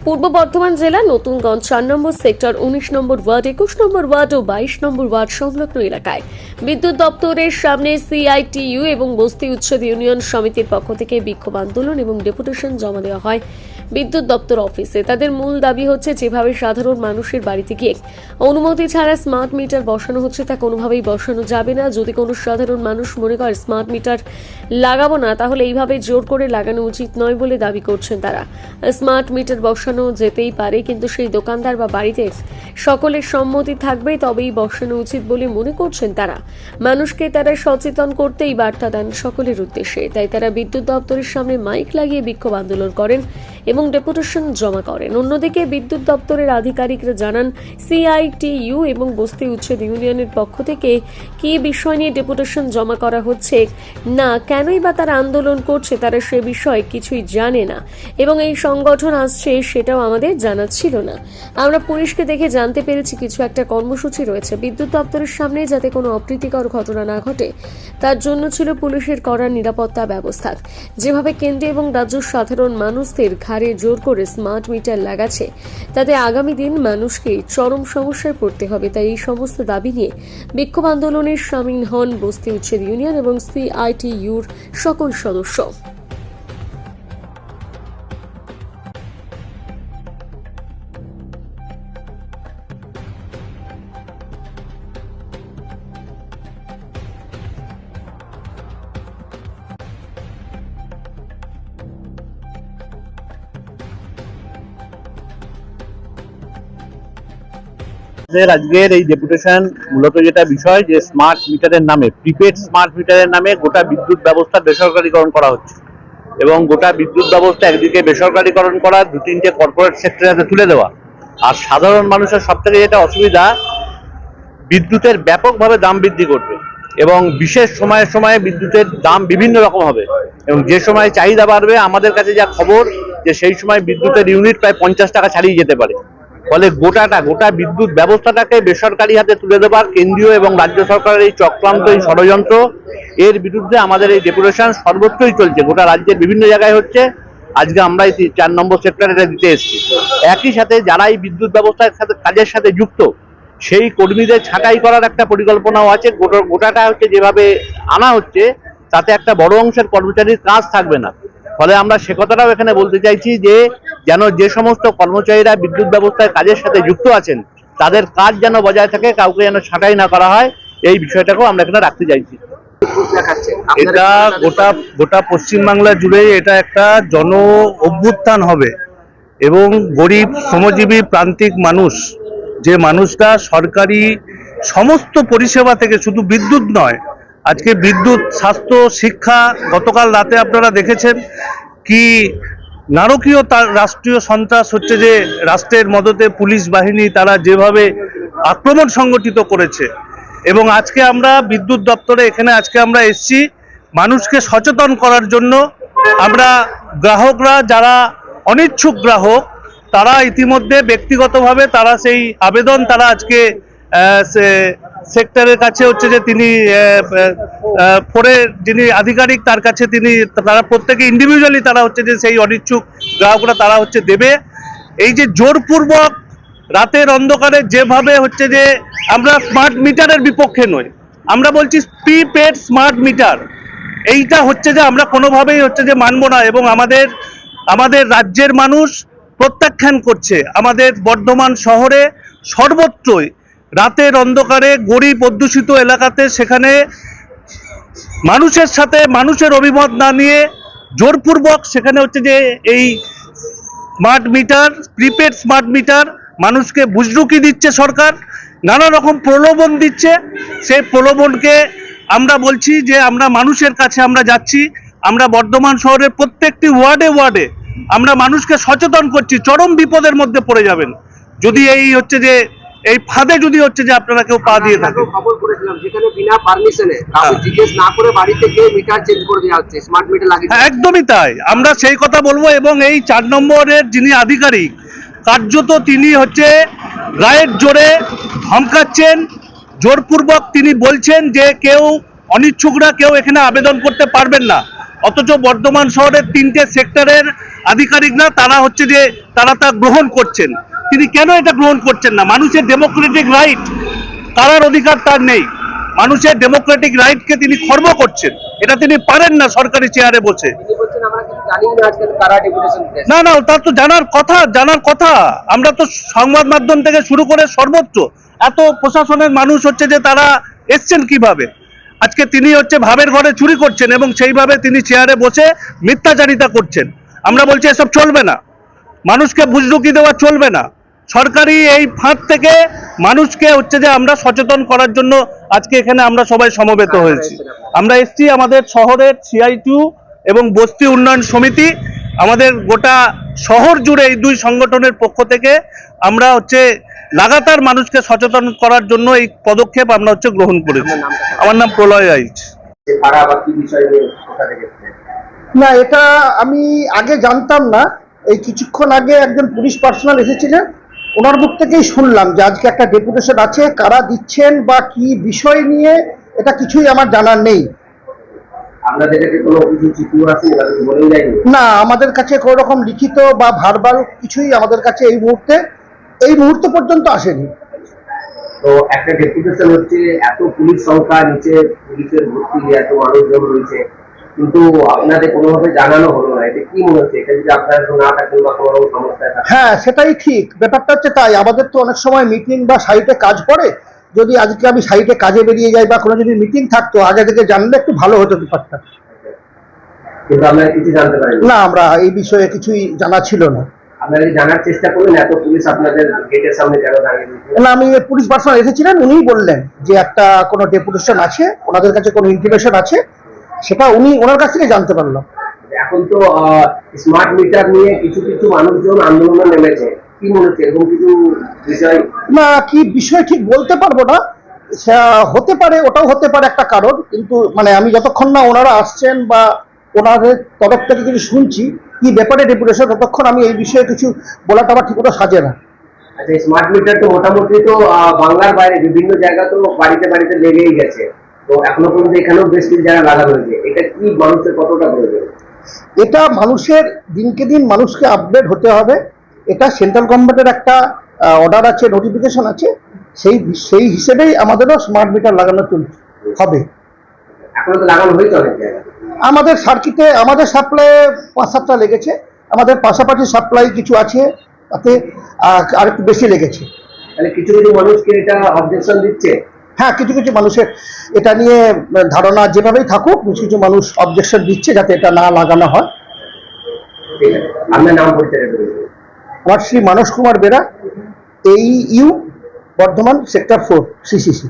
পূর্ব বর্ধমান জেলা নতুনগঞ্জ 4 নম্বর সেক্টর 19 নম্বর ওয়ার্ড 21 নম্বর ওয়ার্ড ও 22 নম্বর ওয়ার্ড সংলগ্ন এলাকায় বিদ্যুৎ দপ্তরের সামনে সিআইটিইউ এবং বস্তি উচ্ছেদ ইউনিয়ন সমিতির পক্ষ থেকে বিক্ষোভ আন্দোলন এবং ডেপুটেশন জমা দেওয়া হয় বিদ্যুৎ দপ্তর অফিসে। তাদের মূল দাবি হচ্ছে যেভাবে সাধারণ মানুষের বাড়িতে গিয়ে অনুমতি ছাড়া স্মার্ট মিটার বসানো হচ্ছে তা কোনোভাবেই বসানো যাবে না। যদি কোনো সাধারণ মানুষ মনে করে স্মার্ট মিটার লাগাবো না, তাহলে এইভাবে জোর করে লাগানো উচিত নয় বলে দাবি করছেন তারা। স্মার্ট মিটার বসানো যেতেই পারে, কিন্তু সেই দোকানদার বা বাড়িতে সকলের সম্মতি থাকবে তবেই বসানো উচিত বলে মনে করছেন তারা। মানুষকে তারা সচেতন করতেই বার্তা দেন সকলের উদ্দেশ্যে। তাই তারা বিদ্যুৎ দপ্তরের সামনে মাইক লাগিয়ে বিক্ষোভ আন্দোলন করেন এবং ডেপুটেশন জমা করেন। অন্যদিকে বিদ্যুৎ দপ্তরের আধিকারিকরা জানান সিআইটিইউ এবং বস্তি উচ্ছেদ ইউনিয়নের পক্ষ থেকে কি বিষয় নিয়ে ডেপুটেশন জমা করা হচ্ছে না, কেনই বা তারা আন্দোলন করছে তারা সে বিষয়ে কিছুই জানে না এবং এই সংগঠন আসছে সেটাও আমাদের জানা ছিল না। আমরা পুলিশকে দেখে জানতে পেরেছি কিছু একটা কর্মসূচি রয়েছে বিদ্যুৎ দপ্তরের সামনে, যাতে কোনো অপ্রীতিকর ঘটনা না ঘটে তার জন্য ছিল পুলিশের কড়া নিরাপত্তা ব্যবস্থা। যেভাবে কেন্দ্র এবং রাজ্য সাধারণ মানুষদের ঘাড়ে জোর করে স্মার্ট মিটার লাগাচ্ছে, তাতে আগামী দিন মানুষকে চরম সমস্যায় পড়তে হবে। তাই এই সমস্ত দাবি নিয়ে বিক্ষোভ আন্দোলনের সামিল হন বস্তি উচ্ছেদ ইউনিয়ন এবং সিআইটিইউর সকল সদস্য। আজকের এই ডেপুটেশন মূলত যেটা বিষয় যে স্মার্ট মিটারের নামে, প্রিপেড স্মার্ট মিটারের নামে গোটা বিদ্যুৎ ব্যবস্থা বেসরকারীকরণ করা হচ্ছে এবং গোটা বিদ্যুৎ ব্যবস্থা একদিকে বেসরকারীকরণ করা, 2-3টে কর্পোরেট সেক্টরে হাতে তুলে দেওয়া। আর সাধারণ মানুষের সব থেকে যেটা অসুবিধা, বিদ্যুতের ব্যাপকভাবে দাম বৃদ্ধি করবে এবং বিশেষ সময়ে সময়ে বিদ্যুতের দাম বিভিন্ন রকম হবে এবং যে সময় চাহিদা বাড়বে, আমাদের কাছে যা খবর যে সেই সময় বিদ্যুতের ইউনিট প্রায় 50 টাকা ছাড়িয়ে যেতে পারে। ফলে গোটা বিদ্যুৎ ব্যবস্থাটাকে বেসরকারি হাতে তুলে দেবার কেন্দ্রীয় এবং রাজ্য সরকারের এই চক্রান্ত, এই ষড়যন্ত্র, এর বিরুদ্ধে আমাদের এই ডেপুটেশন সর্বত্রই চলছে। গোটা রাজ্যের বিভিন্ন জায়গায় হচ্ছে। আজকে আমরা এই 4 নম্বর সেক্টরে এটা দিতে এসেছি। একই সাথে যারা এই বিদ্যুৎ ব্যবস্থার সাথে কাজের সাথে যুক্ত সেই কর্মীদের ছাঁটাই করার একটা পরিকল্পনাও আছে। গোটাটা হচ্ছে যেভাবে আনা হচ্ছে তাতে একটা বড় অংশের কর্মচারীর কাজ থাকবে না। ফলে আমরা সে কথাটাও এখানে বলতে চাইছি যে যেন যে সমস্ত কর্মচারীরা বিদ্যুৎ ব্যবস্থায় কাজের সাথে যুক্ত আছেন তাদের কাজ যেন বজায় থাকে, কাউকে যেন ছাঁটাই না করা হয়, এই বিষয়টাকেও আমরা এখানে রাখতে চাইছি। এটা গোটা পশ্চিমবাংলা জুড়ে এটা একটা জন অভ্যুত্থান হবে এবং গরিব শ্রমজীবী প্রান্তিক মানুষ, যে মানুষটা সরকারি সমস্ত পরিষেবা থেকে, শুধু বিদ্যুৎ নয়, আজকে বিদ্যুৎ, স্বাস্থ্য, শিক্ষা, গতকাল রাতে আপনারা দেখেছেন কি নারকীয় তার রাষ্ট্রীয় সন্ত্রাস হচ্ছে, যে রাষ্ট্রের মদতে পুলিশ বাহিনী তারা যেভাবে আক্রমণ সংগঠিত করেছে। এবং আজকে আমরা বিদ্যুৎ দপ্তরে এখানে আজকে আমরা এসেছি মানুষকে সচেতন করার জন্য। আমরা গ্রাহকরা যারা অনিচ্ছুক গ্রাহক, তারা ইতিমধ্যে ব্যক্তিগতভাবে তারা সেই আবেদন তারা আজকে সেক্টরের কাছে হচ্ছে যে তিনি যিনি আধিকারিক তার কাছে তারা প্রত্যেকে ইন্ডিভিজুয়ালি তারা হচ্ছে যে সেই অনিচ্ছুক গ্রাহকরা তারা হচ্ছে দেবে। এই যে জোরপূর্বক রাতের অন্ধকারে যেভাবে হচ্ছে যে আমরা স্মার্ট মিটারের বিপক্ষে নই, আমরা বলছি প্রিপেড স্মার্ট মিটার, এইটা হচ্ছে যে আমরা কোনোভাবেই হচ্ছে যে মানব না। এবং আমাদের রাজ্যের মানুষ প্রত্যাখ্যান করছে। আমাদের বর্ধমান শহরে সর্বত্রই রাতের অন্ধকারে গরিব অধ্যুষিত এলাকাতে সেখানে মানুষের সাথে মানুষের অভিমত না নিয়ে জোরপূর্বক সেখানে হচ্ছে যে এই smart meter, prepaid smart meter মানুষকে বুজরুকি দিচ্ছে সরকার, নানা রকম প্রলোভন দিচ্ছে। সেই প্রলোভনকে আমরা বলছি যে আমরা মানুষের কাছে আমরা যাচ্ছি। আমরা বর্ধমান শহরের প্রত্যেকটি ওয়ার্ডে আমরা মানুষকে সচেতন করছি। চরম বিপদের মধ্যে পড়ে যাবেন যদি এই হচ্ছে যে এই ফাঁদে যদি হচ্ছে যে আপনারা কেউ পা দিয়ে থাকেন। খবর করেছিলাম যেখানে বিনা পারমিশনে কাউকে জিজ্ঞেস না করে বাড়িতে গিয়ে মিটার চেঞ্জ করে দেওয়া হচ্ছে, স্মার্ট মিটার লাগিয়ে। একদমই তাই, আমরা সেই কথা বলবো। এবং এই 4 নম্বরের যিনি আধিকারিক, কার্যত তিনি হচ্ছে গায়ের জোরে ধমকাচ্ছেন, জোরপূর্বক তিনি বলছেন যে কেউ অনিচ্ছুকরা কেউ এখানে আবেদন করতে পারবেন না। অথচ বর্ধমান শহরের 3টে সেক্টরের আধিকারিকরা তারা হচ্ছে যে তারা তা গ্রহণ করছেন। তিনি কেন এটা গ্রহণ করছেন না? মানুষের ডেমোক্রেটিক রাইট কারার অধিকার তার নেই। মানুষের ডেমোক্রেটিক রাইটকে তিনি খর্ব করছেন, এটা তিনি পারেন না সরকারি চেয়ারে বসে। তিনি বলছেন আমরা কিছু জানি না আজকে কারা ডেপুটেশন দিয়েছে। না না, তার তো জানার কথা। আমরা তো সংবাদ মাধ্যম থেকে শুরু করে সর্বোচ্চ এত প্রশাসনের মানুষ হচ্ছে যে তারা এসছেন কিভাবে। আজকে তিনি হচ্ছে ভাবের ঘরে চুরি করছেন এবং সেইভাবে তিনি চেয়ারে বসে মিথ্যাচারিতা করছেন। আমরা বলছি এসব চলবে না, মানুষকে বুজরুকি দেওয়া চলবে না। সরকারি এই ফাঁদ থেকে মানুষকে হচ্ছে যে আমরা সচেতন করার জন্য আজকে এখানে আমরা সবাই সমবেত হয়েছি। আমরা এসছি আমাদের শহরের CI2 এবং বস্তি উন্নয়ন সমিতি, আমাদের গোটা শহর জুড়ে এই দুই সংগঠনের পক্ষ থেকে আমরা হচ্ছে লাগাতার মানুষকে সচেতন করার জন্য এই পদক্ষেপ আমরা হচ্ছে গ্রহণ করেছি। আমার নাম প্রলয় আইচ। কারা বা কি বিষয় নিয়ে কোথা থেকে না, এটা আমি আগে জানতাম না। এই কিছুক্ষণ আগে একজন পুলিশ পার্সোনাল এসেছিলেন, ওনার মুখ থেকেই শুনলাম যে আজকে একটা ডেপুটেশন আছে। কারা দিচ্ছেন বা কি বিষয় নিয়ে এটা কিছুই আমার জানার নেই। আপনাদের কাছে কোনো কিছু চিঠি আছে বা কিছু বলেই যায়নি? না, আমাদের কাছে কোনো রকম লিখিত বা ভার্বাল কিছুই আমাদের কাছে এই মুহূর্ত পর্যন্ত আসেনি। তো একটা ডেপুটেশন হচ্ছে, এত পুলিশ সংখ্যা, নিচে পুলিশের ভর্তি, এত মানুষজন রয়েছে, কিন্তু আপনাদের কোনোভাবে জানানো হলো না। এটা কি মনে হচ্ছে? এটা যদি আপনারা না থাকেন বা কোনো রকম সমস্যায় থাকেন? হ্যাঁ, সেটাই ঠিক। ব্যাপারটা হচ্ছে তাই, আমাদের তো অনেক সময় মিটিং বা সাইটে কাজ পড়ে। যদি আজকে আমি সাইটে কাজে বেরিয়ে যাই বা কোনো যদি মিটিং থাকতো, আগে থেকে জানলে একটু ভালো হতো ব্যাপারটা। কিন্তু আপনারা কিছু জানতে পারেন না, আমরা এই বিষয়ে কিছুই জানা ছিল না। আপনারা কি জানার চেষ্টা করলেন এত পুলিশ আপনাদের গেটের সামনে কেন দাঁড়িয়ে রয়েছে? না, আমি পুলিশ পার্সোনাল এসেছিলেন, উনিই বললেন যে একটা কোনো ডেপুটেশন আছে, ওনাদের কাছে কোনো ইনফরমেশন আছে, সেটা ওনার কাছ থেকে জানতে পারলাম। এখন তো স্মার্ট মিটার নিয়ে কিছু কিছু মানুষজন আন্দোলনে নেমেছে, কি মনে হচ্ছে এরকম কিছু বিষয়? না, কি বিষয় ঠিক বলতে পারবো না। হতে পারে, ওটাও হতে পারে একটা কারণ, কিন্তু মানে আমি যতক্ষণ না ওনারা আসছেন বা ওনাদের তরফ থেকে কিছু শুনছি কি ব্যাপারে ডেপুটেশন, ততক্ষণ আমি এই বিষয়ে কিছু বলাটা আমার ঠিক মতো সাজে না। আচ্ছা, স্মার্ট মিটার তো মোটামুটি তো বাংলার বাইরে বিভিন্ন জায়গা তো বাড়িতে বাড়িতে লেগেই গেছে, তো এখনো পর্যন্ত এখানেও বেশ কিছু জায়গা লাগানো হয়েছে। এটা কি মানুষের কতটা প্রয়োজন? এটা মানুষের দিনকে দিন মানুষকে আপডেট হতে হবে। এটা সেন্ট্রাল গভর্নমেন্টের একটা অর্ডার আছে, নোটিফিকেশন আছে, সেই হিসেবেই আমাদেরও স্মার্ট মিটার লাগানো হবে। এখনো তো লাগানো হয়েছে অনেক জায়গায়। আমাদের সার্কিটে আমাদের সাপ্লাই 5-7টা লেগেছে, আমাদের পাশাপাশি সাপ্লাই কিছু আছে, তাতে আর একটু বেশি লেগেছে। তাহলে কিছু কিছু মানুষকে এটা অবজেকশন দিচ্ছে। হ্যাঁ, কিছু কিছু মানুষের এটা নিয়ে ধারণা যেভাবেই থাকুক, কিছু কিছু মানুষ অবজেকশন দিচ্ছে যাতে এটা না লাগানো হয়। ঠিক আছে, আপনার নাম পরিচয় দেবেন? আমার Shri Manas Kumar Bera, AEU Bardhaman sector 4 CCC।